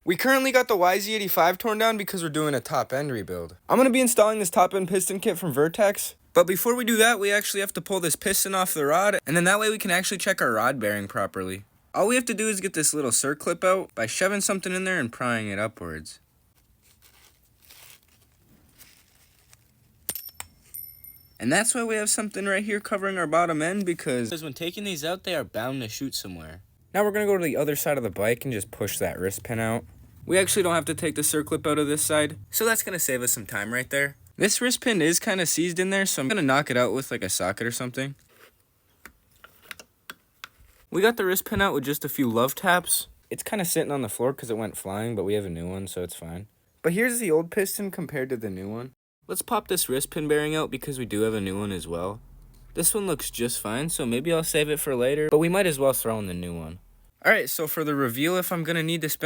We currently got the Yz85 torn down because we're doing a top end rebuild. I'm going to be installing this top end piston kit from Vertex. But before we do that, we actually have to pull this piston off the rod, and then that way we can actually check our rod bearing properly. All we have to do is get this little circlip out by shoving something in there and prying it upwards. And that's why we have something right here covering our bottom end, because when taking these out, they are bound to shoot somewhere. Now we're going to go to the other side of the bike and just push that wrist pin out. We actually don't have to take the circlip out of this side, so that's going to save us some time right there. This wrist pin is kind of seized in there, so I'm going to knock it out with like a socket or something. We got the wrist pin out with just a few love taps. It's kind of sitting on the floor because it went flying, but we have a new one, so it's fine. But here's the old piston compared to the new one. Let's pop this wrist pin bearing out because we do have a new one as well. This one looks just fine, so maybe I'll save it for later, but we might as well throw in the new one. Alright, so for the reveal, if I'm going to need to spend